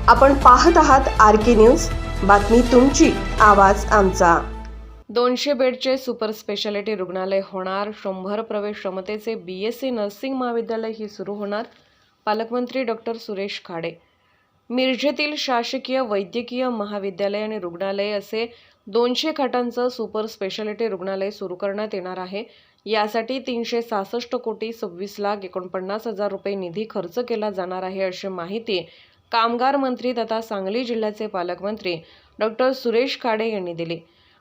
आपण पाहत आहात आर.के. न्यूज. बातमी तुमची, आवाज आमचा. 200 बेडचे सुपर स्पेशालिटी रुग्णालय होणार. 100 प्रवेश क्षमतेचे BSc नर्सिंग महाविद्यालय ही सुरू होणार. पालकमंत्री डॉक्टर सुरेश खाडे. मिरजेतील शासकीय वैद्यकीय महाविद्यालय आणि रुग्णालय असे 200 खाटांचं सुपर स्पेशालिटी रुग्णालय सुरू करण्यात येणार आहे. यासाठी 366 कोटी 26,49,000 रुपये निधी खर्च केला जाणार आहे, अशी माहिती कामगार मंत्री तथा सांगली जिल्ह्याचे पालकमंत्री डॉक्टर सुरेश खाडे यांनी दिली.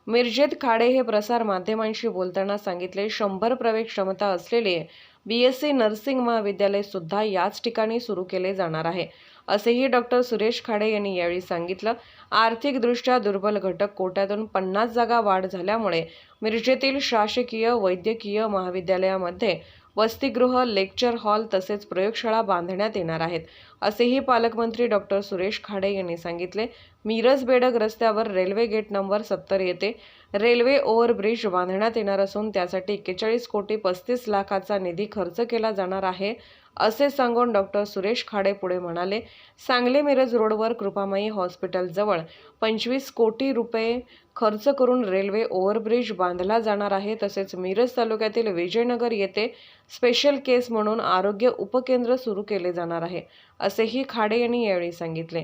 मिरजेत खाडे हे प्रसार माध्यमांशी बोलताना सांगितले, 100 प्रवेश क्षमता असलेले BSc नर्सिंग महाविद्यालय सुद्धा याच ठिकाणी सुरू केले जाणार आहे, असेही डॉक्टर सुरेश खाडे यांनी यावेळी सांगितलं. आर्थिकदृष्ट्या दुर्बल घटक कोट्यातून 50 जागा वाढ झाल्यामुळे मिरजेतील शासकीय वैद्यकीय महाविद्यालयामध्ये वसतिगृह, लेक्चर हॉल तसेच प्रयोगशाळा बांधण्यात येणार आहेत, असेही पालकमंत्री डॉक्टर सुरेश खाडे यांनी सांगितले. मिरज बेडग रस्त्यावर रेल्वे गेट नंबर 70 येथे रेल्वे ओव्हरब्रिज बांधण्यात येणार असून त्यासाठी 41 कोटी 35 लाखाचा निधी खर्च केला जाणार आहे, असे सांगून डॉक्टर सुरेश खाडे पुढे म्हणाले, सांगली मिरज रोडवर कृपामाई हॉस्पिटलजवळ 25 कोटी रुपये खर्च करून रेल्वे ओव्हरब्रिज बांधला जाणार आहे. तसेच मिरज तालुक्यातील विजयनगर येथे स्पेशल केस म्हणून आरोग्य उपकेंद्र सुरू केले जाणार आहे, असेही खाडे यांनी यावेळी सांगितले.